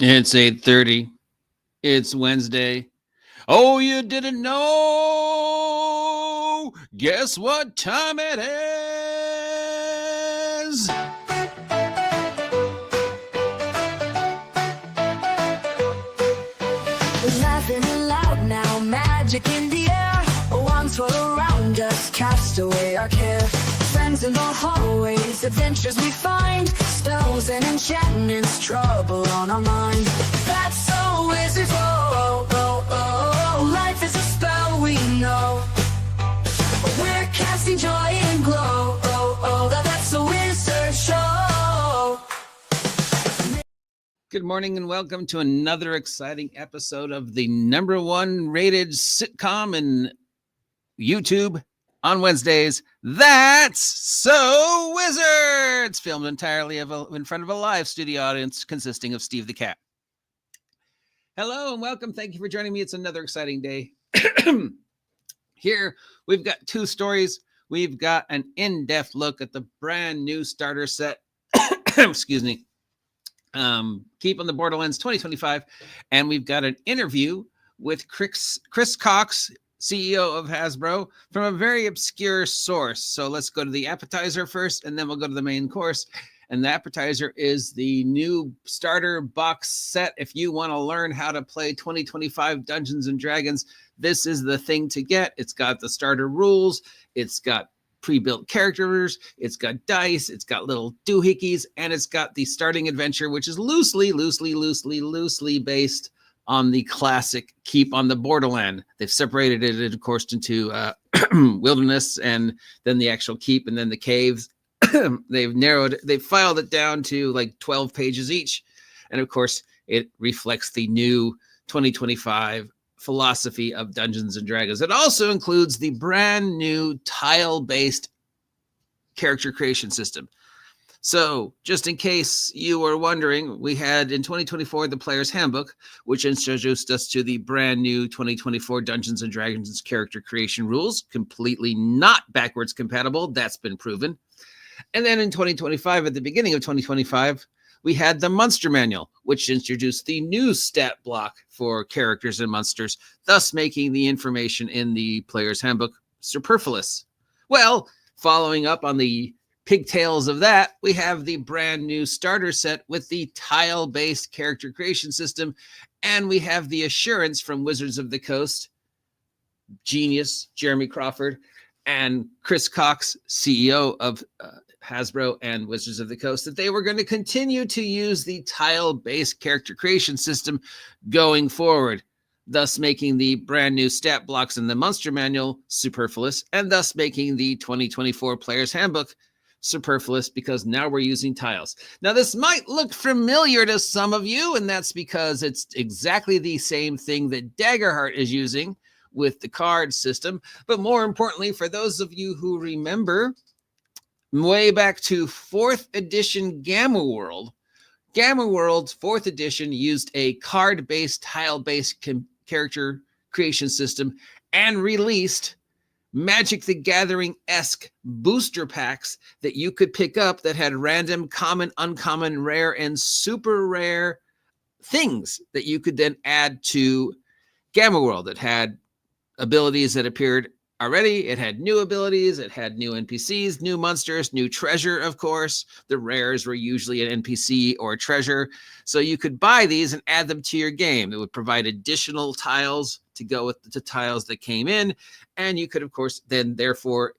It's 8:30. It's Wednesday. Oh, you didn't know? Guess what time it is? Laughing aloud now, magic in the air. Wands roll around us, cast away our care. Friends in the hallways, adventures we find. Spells and enchantments, trouble on our mind. That's so wizard, oh, oh, oh, oh. Life is a spell we know. We're casting joy and glow, oh, oh. That's a wizard show. Good morning and welcome to another exciting episode of the #1 rated sitcom in YouTube on Wednesdays. That's So Wizards, filmed entirely in front of a live studio audience consisting of Steve the Cat. Hello and welcome. Thank you for joining me. It's another exciting day. Here we've got two stories. We've got an in-depth look at the brand new starter set. Excuse me. Keep on the Borderlands 2025. And we've got an interview with Chris Cox, CEO of Hasbro, from a very obscure source. So let's go to the appetizer first, and then we'll go to the main course. And the appetizer is the new starter box set. If you want to learn how to play 2025 Dungeons and Dragons, this is the thing to get. It's got the starter rules. It's got pre-built characters. It's got dice. It's got little doohickeys, and it's got the starting adventure, which is loosely based on the classic Keep on the Borderland. They've separated it, of course, into wilderness and then the actual keep and then the caves. They've filed it down to like 12 pages each. And of course, it reflects the new 2025 philosophy of Dungeons and Dragons. It also includes the brand new tile-based character creation system. So, just in case you were wondering, we had in 2024 the Player's Handbook, which introduced us to the brand new 2024 Dungeons & Dragons character creation rules, completely not backwards compatible. That's been proven. And then in 2025, at the beginning of 2025, we had the Monster Manual, which introduced the new stat block for characters and monsters, thus making the information in the Player's Handbook superfluous. Well, following up on the pigtails of that, we have the brand new starter set with the tile-based character creation system, and we have the assurance from Wizards of the Coast, genius Jeremy Crawford, and Chris Cox, CEO of Hasbro and Wizards of the Coast, that they were going to continue to use the tile-based character creation system going forward, thus making the brand new stat blocks in the Monster Manual superfluous, and thus making the 2024 Player's Handbook superfluous, because now we're using tiles. Now, this might look familiar to some of you, and that's because it's exactly the same thing that Daggerheart is using with the card system. But more importantly, for those of you who remember way back to 4th edition Gamma World 4th edition used a card-based, tile-based character creation system and released Magic the Gathering-esque booster packs that you could pick up that had random, common, uncommon, rare, and super rare things that you could then add to Gamma World. It had abilities that appeared already. It had new abilities. It had new NPCs, new monsters, new treasure, of course. The rares were usually an NPC or a treasure. So you could buy these and add them to your game. It would provide additional tiles to go with the tiles that came in. And you could, of course, then therefore,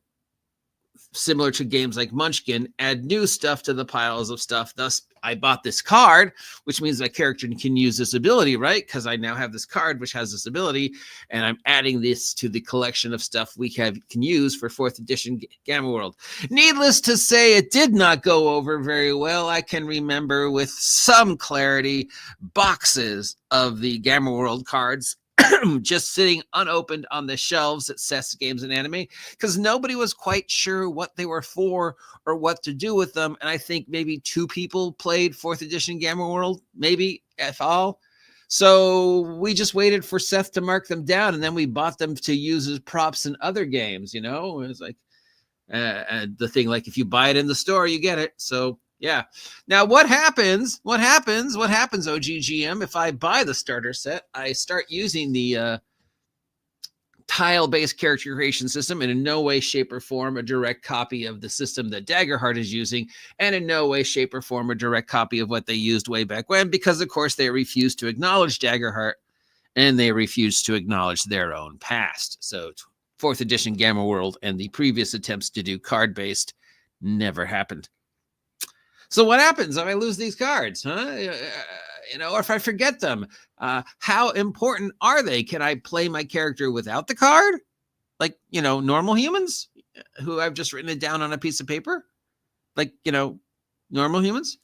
similar to games like Munchkin, add new stuff to the piles of stuff. Thus, I bought this card, which means my character can use this ability, right? Because I now have this card which has this ability, and I'm adding this to the collection of stuff we can use for 4th edition Gamma World. Needless to say, it did not go over very well. I can remember with some clarity boxes of the Gamma World cards just sitting unopened on the shelves at Seth's Games and Anime, because nobody was quite sure what they were for or what to do with them. And I think maybe 2 people played 4th edition Gamma World, maybe if all. So we just waited for Seth to mark them down, and then we bought them to use as props in other games. You know, it was like the thing, like if you buy it in the store, you get it. So Yeah. Now, what happens, OGGM, if I buy the starter set, I start using the tile-based character creation system, and in no way, shape, or form a direct copy of the system that Daggerheart is using, and in no way, shape, or form a direct copy of what they used way back when, because, of course, they refused to acknowledge Daggerheart, and they refused to acknowledge their own past. So 4th edition Gamma World and the previous attempts to do card-based never happened. So what happens if I lose these cards, huh? Or if I forget them? How important are they? Can I play my character without the card? Like, normal humans who I've just written it down on a piece of paper? Like, normal humans?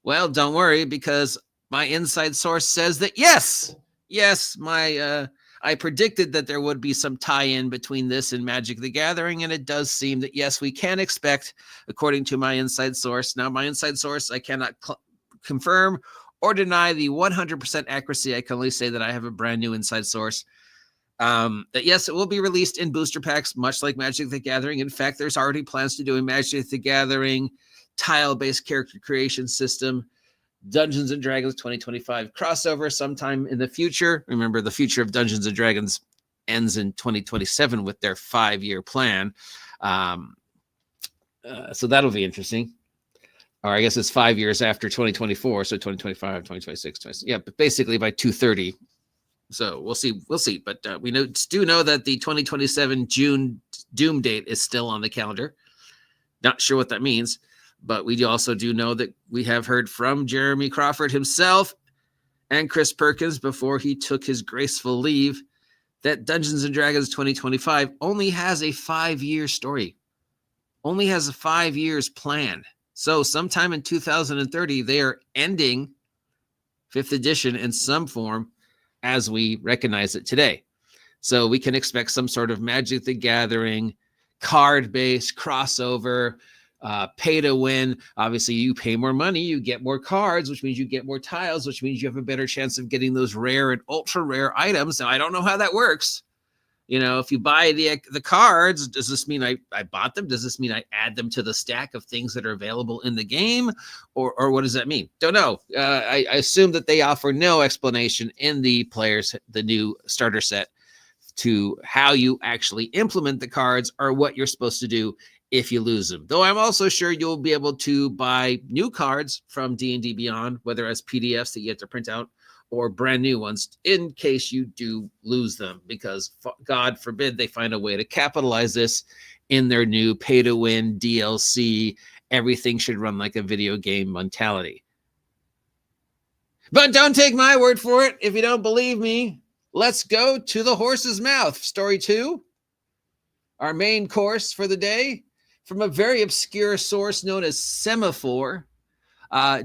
Well, don't worry, because my inside source says that yes, I predicted that there would be some tie-in between this and Magic the Gathering, and it does seem that, yes, we can expect, according to my inside source. Now, my inside source, I cannot confirm or deny the 100% accuracy. I can only say that I have a brand new inside source. That, yes, it will be released in booster packs, much like Magic the Gathering. In fact, there's already plans to do a Magic the Gathering tile-based character creation system, Dungeons and Dragons 2025 crossover sometime in the future. Remember, the future of Dungeons and Dragons ends in 2027 with their 5-year plan. So that'll be interesting. Or I guess it's 5 years after 2024. So 2025, 2026, yeah, but basically by 2030. So we'll see. But we do know that the 2027 June doom date is still on the calendar. Not sure what that means. But we also do know that we have heard from Jeremy Crawford himself and Chris Perkins before he took his graceful leave that Dungeons & Dragons 2025 only has a 5-year story, only has a 5 years planned. So sometime in 2030, they are ending 5th edition in some form as we recognize it today. So we can expect some sort of Magic the Gathering, card-based crossover, pay to win. Obviously, you pay more money, you get more cards, which means you get more tiles, which means you have a better chance of getting those rare and ultra rare items. Now, I don't know how that works. If you buy the cards, does this mean I bought them? Does this mean I add them to the stack of things that are available in the game? Or what does that mean? Don't know. I assume that they offer no explanation in the new starter set to how you actually implement the cards or what you're supposed to do if you lose them. Though I'm also sure you'll be able to buy new cards from D&D Beyond, whether as PDFs that you have to print out or brand new ones in case you do lose them, because God forbid they find a way to capitalize this in their new pay-to-win DLC. Everything should run like a video game mentality. But don't take my word for it. If you don't believe me, let's go to the horse's mouth. Story 2, our main course for the day, from a very obscure source known as Semaphore.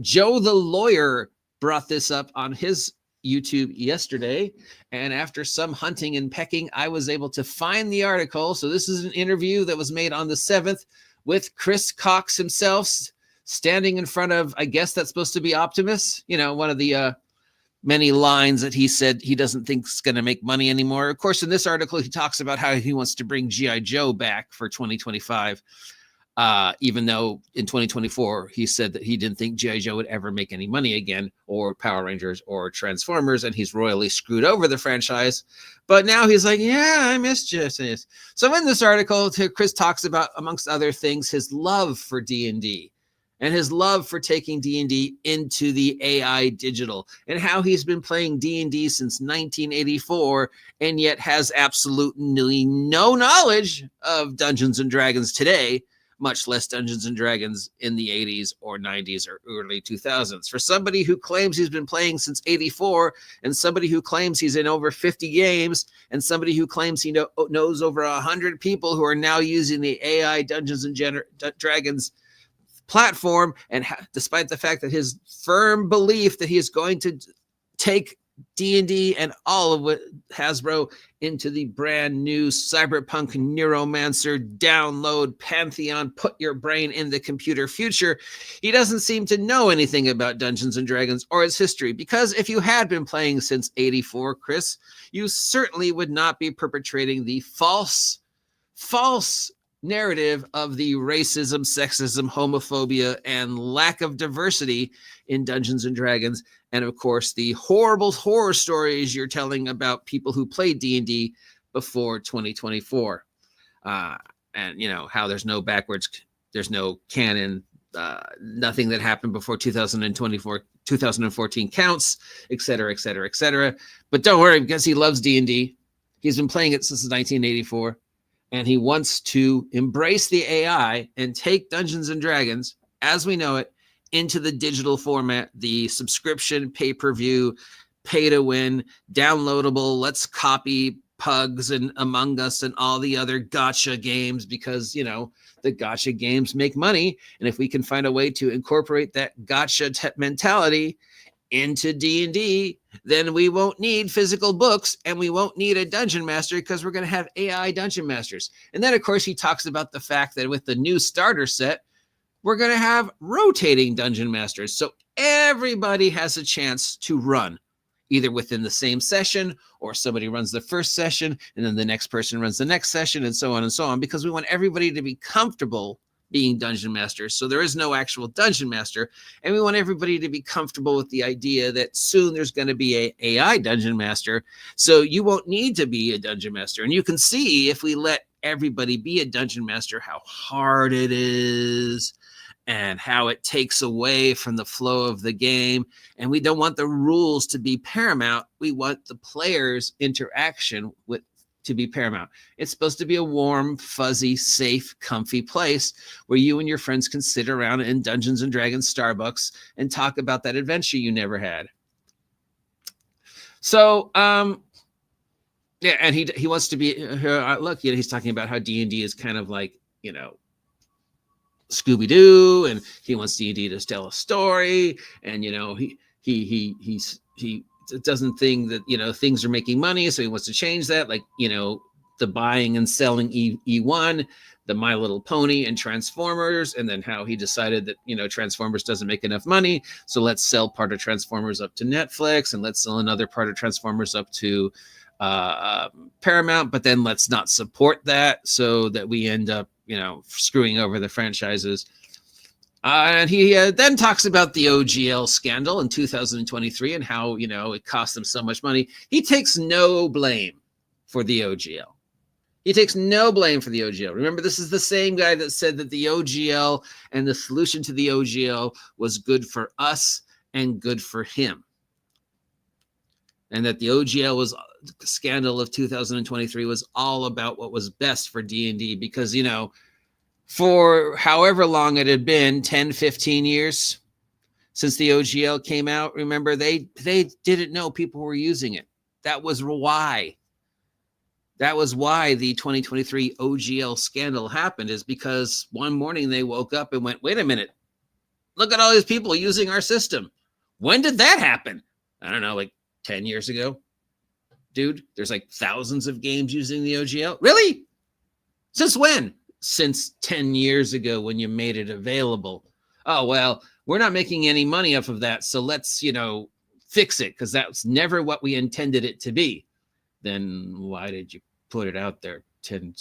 Joe the Lawyer brought this up on his YouTube yesterday, and after some hunting and pecking, I was able to find the article. So this is an interview that was made on the 7th with Chris Cox himself, standing in front of, I guess that's supposed to be Optimus, one of the many lines that he said he doesn't think is going to make money anymore. Of course, in this article, he talks about how he wants to bring G.I. Joe back for 2025. Even though in 2024, he said that he didn't think G.I. Joe would ever make any money again, or Power Rangers or Transformers, and he's royally screwed over the franchise. But now he's like, yeah, I miss Justice. So in this article, Chris talks about, amongst other things, his love for D&D and his love for taking D&D into the AI digital, and how he's been playing D&D since 1984 and yet has absolutely no knowledge of Dungeons & Dragons today, much less Dungeons & Dragons in the 80s or 90s or early 2000s. For somebody who claims he's been playing since 84, and somebody who claims he's in over 50 games, and somebody who claims he knows over 100 people who are now using the AI Dungeons & Dragons platform, and despite the fact that his firm belief that he is going to take D&D and all of what Hasbro into the brand new cyberpunk neuromancer download pantheon, put your brain in the computer future, he doesn't seem to know anything about Dungeons and Dragons or its history. Because if you had been playing since 84, Chris, you certainly would not be perpetrating the false narrative of the racism, sexism, homophobia, and lack of diversity in Dungeons and Dragons. And of course, the horrible horror stories you're telling about people who played D&D before 2024. And, you know, how there's no backwards, there's no canon, nothing that happened before 2014 counts, et cetera, et cetera, et cetera. But don't worry, because he loves D&D. He's been playing it since 1984. And he wants to embrace the AI and take Dungeons and Dragons, as we know it, into the digital format, the subscription, pay-per-view, pay-to-win, downloadable, let's copy Pugs and Among Us and all the other gotcha games, because, you know, the gotcha games make money. And if we can find a way to incorporate that gotcha mentality into D&D, then we won't need physical books and we won't need a dungeon master, because we're going to have AI dungeon masters. And then, of course, he talks about the fact that with the new starter set, we're going to have rotating dungeon masters. So everybody has a chance to run, either within the same session, or somebody runs the first session and then the next person runs the next session, and so on, because we want everybody to be comfortable being dungeon masters. So there is no actual dungeon master, and we want everybody to be comfortable with the idea that soon there's going to be a AI dungeon master. So you won't need to be a dungeon master. And you can see, if we let everybody be a dungeon master, how hard it is and how it takes away from the flow of the game. And we don't want the rules to be paramount. We want the players' interaction to be paramount. It's supposed to be a warm, fuzzy, safe, comfy place where you and your friends can sit around in Dungeons and Dragons Starbucks and talk about that adventure you never had. So, yeah, and he wants to be, look, you know, he's talking about how D&D is kind of like, you know, Scooby-Doo, and he wants D&D to tell a story, and, you know, he doesn't think that, you know, things are making money, so he wants to change that, like, you know, the buying and selling E1, the My Little Pony, and Transformers, and then how he decided that, you know, Transformers doesn't make enough money, so let's sell part of Transformers up to Netflix, and let's sell another part of Transformers up to Paramount, but then let's not support that, so that we end up, you know, screwing over the franchises. And he then talks about the OGL scandal in 2023 and how, you know, it cost them so much money. He takes no blame for the OGL. He takes no blame for the OGL. Remember, this is the same guy that said that the OGL and the solution to the OGL was good for us and good for him. And that the OGL scandal of 2023 was all about what was best for D&D, because, you know, for however long it had been, 10, 15 years since the OGL came out, remember, they didn't know people were using it. That was why. That was why the 2023 OGL scandal happened, is because one morning they woke up and went, wait a minute, look at all these people using our system. When did that happen? I don't know, like 10 years ago. Dude, there's like thousands of games using the OGL. Really? Since when? Since 10 years ago, when you made it available. Oh, well, we're not making any money off of that, so let's, you know, fix it, because that's never what we intended it to be. Then why did you put it out there 10,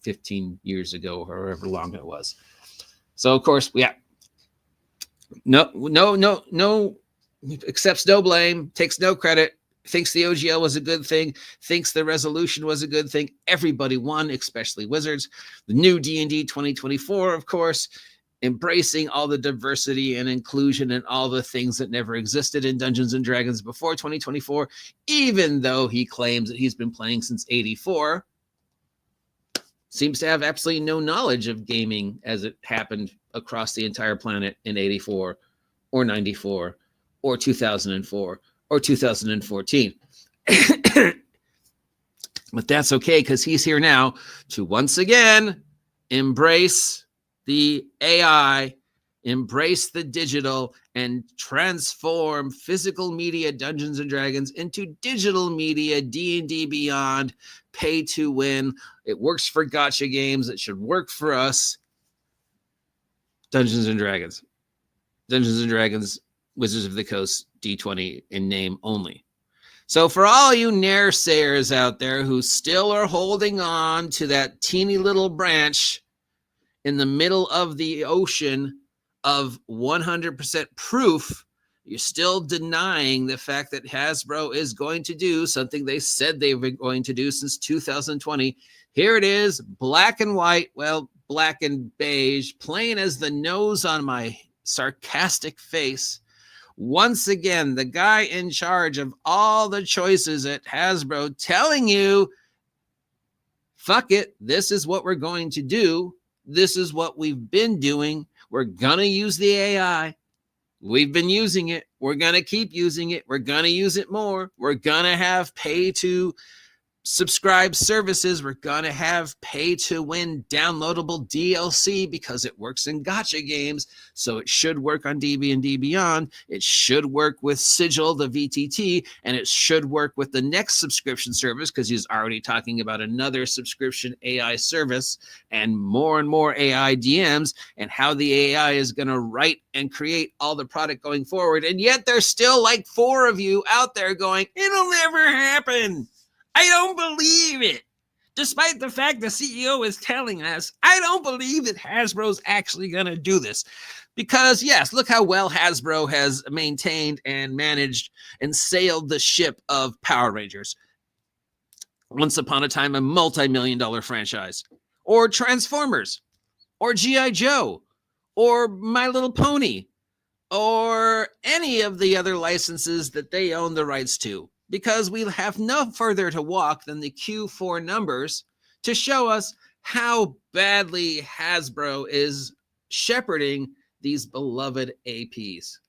15 years ago, or however long it was? So, of course, yeah. No, accepts no blame, takes no credit, thinks the OGL was a good thing, thinks the resolution was a good thing. Everybody won, especially Wizards. The new D&D 2024, of course, embracing all the diversity and inclusion and all the things that never existed in Dungeons and Dragons before 2024, even though he claims that he's been playing since 84, seems to have absolutely no knowledge of gaming as it happened across the entire planet in 84 or 94 or 2004 or 2014. But that's okay, because he's here now to once again embrace the AI, embrace the digital, and transform physical media Dungeons and Dragons into digital media D&D Beyond, pay to win. It works for gotcha games. It should work for us. Dungeons and Dragons. Dungeons and Dragons, Wizards of the Coast, D20 in name only. So for all you naysayers out there who still are holding on to that teeny little branch in the middle of the ocean of 100% proof, you're still denying the fact that Hasbro is going to do something they said they were going to do since 2020. Here it is, black and white, well, black and beige, plain as the nose on my sarcastic face. Once again, the guy in charge of all the choices at Hasbro telling you, fuck it, this is what we're going to do. This is what we've been doing. We're going to use the AI. We've been using it. We're going to keep using it. We're going to use it more. We're going to have pay to subscribe services. We're going to have pay to win downloadable DLC because it works in gacha games. So it should work on DB&D Beyond. It should work with Sigil, the VTT, and it should work with the next subscription service because he's already talking about another subscription AI service and more AI DMs and how the AI is going to write and create all the product going forward. And yet there's still like 4 of you out there going, it'll never happen. I don't believe it. Despite the fact the CEO is telling us, I don't believe that Hasbro's actually going to do this. Because, yes, look how well Hasbro has maintained and managed and sailed the ship of Power Rangers. Once upon a time, a multi-million-dollar franchise. Or Transformers. Or G.I. Joe. Or My Little Pony. Or any of the other licenses that they own the rights to. Because we have no further to walk than the Q4 numbers to show us how badly Hasbro is shepherding these beloved IPs.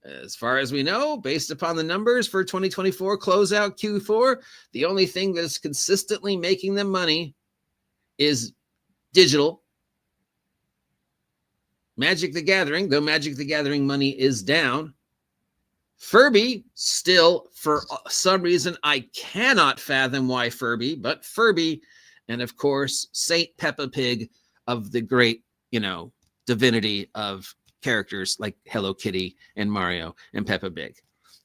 As far as we know, based upon the numbers for 2024 closeout Q4, the only thing that's consistently making them money is digital. Magic the Gathering, though Magic the Gathering money is down. Furby, still, for some reason, I cannot fathom why Furby, but Furby, and of course, Saint Peppa Pig of the great, divinity of characters like Hello Kitty and Mario and Peppa Pig.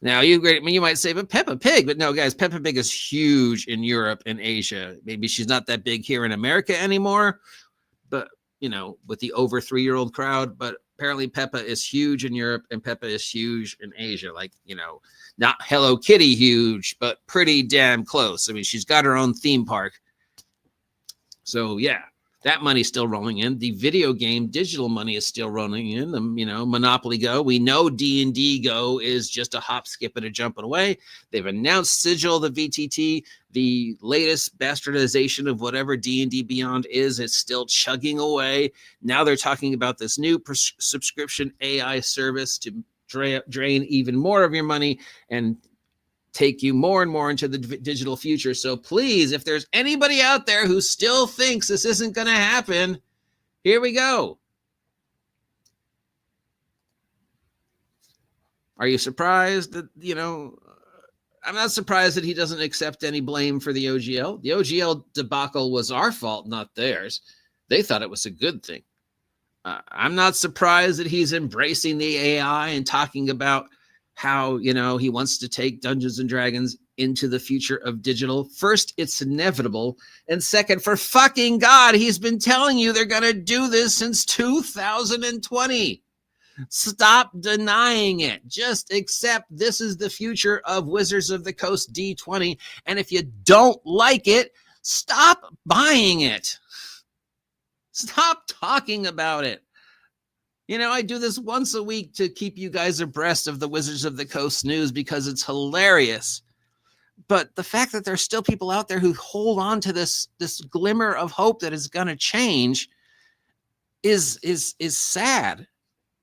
Now, you might say, but Peppa Pig, but no, guys, Peppa Pig is huge in Europe and Asia. Maybe she's not that big here in America anymore, but, with the over 3-year-old crowd, but apparently Peppa is huge in Europe and Peppa is huge in Asia. Like, not Hello Kitty huge, but pretty damn close. I mean, she's got her own theme park. So, yeah, that money's still rolling in. The video game digital money is still rolling in. Monopoly Go. We know D&D Go is just a hop, skip, and a jumping away. They've announced Sigil, the VTT. The latest bastardization of whatever D&D Beyond is, it's still chugging away. Now they're talking about this new subscription AI service to drain even more of your money and take you more and more into the digital future. So please, if there's anybody out there who still thinks this isn't going to happen, here we go. Are you surprised that, I'm not surprised that he doesn't accept any blame for the OGL. The OGL debacle was our fault, not theirs. They thought it was a good thing. I'm not surprised that he's embracing the AI and talking about how, he wants to take Dungeons and Dragons into the future of digital. First, it's inevitable. And second, for fucking God, he's been telling you they're going to do this since 2020. Stop denying it. Just accept this is the future of Wizards of the Coast D20. And if you don't like it, stop buying it. Stop talking about it. I do this once a week to keep you guys abreast of the Wizards of the Coast news because it's hilarious. But the fact that there's still people out there who hold on to this glimmer of hope that is going to change is sad.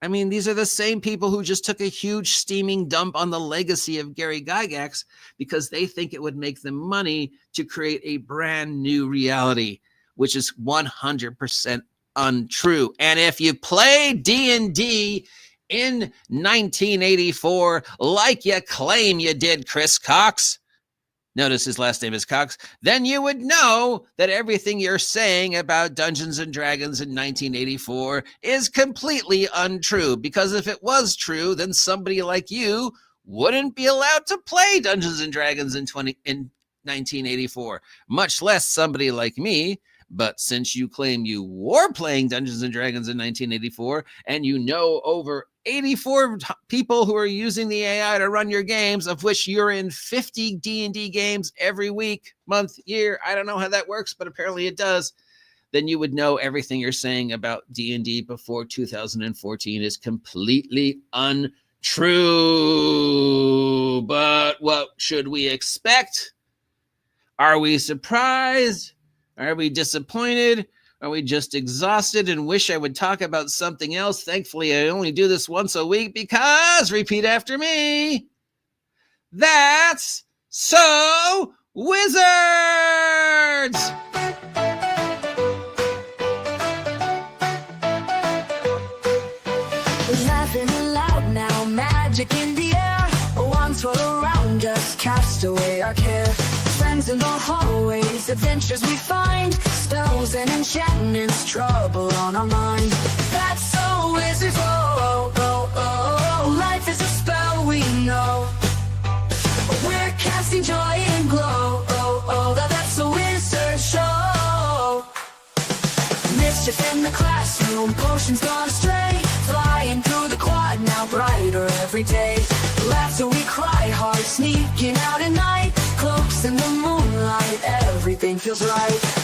I mean, these are the same people who just took a huge steaming dump on the legacy of Gary Gygax because they think it would make them money to create a brand new reality, which is 100% untrue. And if you play D&D in 1984 like you claim you did, Chris Cox, notice his last name is Cox, then you would know that everything you're saying about Dungeons and Dragons in 1984 is completely untrue. Because if it was true, then somebody like you wouldn't be allowed to play Dungeons and Dragons in 1984, much less somebody like me. But since you claim you were playing Dungeons & Dragons in 1984, and you know over 84 people who are using the AI to run your games, of which you're in 50 D&D games every week, month, year, I don't know how that works, but apparently it does, then you would know everything you're saying about D&D before 2014 is completely untrue. But what should we expect? Are we surprised? Are we disappointed? Are we just exhausted and wish I would talk about something else? Thankfully, I only do this once a week because, repeat after me, that's so Wizards! We're laughing aloud now, magic in the air. Wands roll around us, cast away our care. Friends in the hallways, adventures we find. Spells and enchantments, trouble on our mind. That's so Wizards, oh, oh, oh, oh. Life is a spell we know. We're casting joy and glow, oh, oh. That's a Wizard show. Mischief in the classroom, potions gone astray. Flying through the quad, now brighter every day. Laughter we cry hard, sneaking out at night. Cloaks in the moonlight, everything feels right.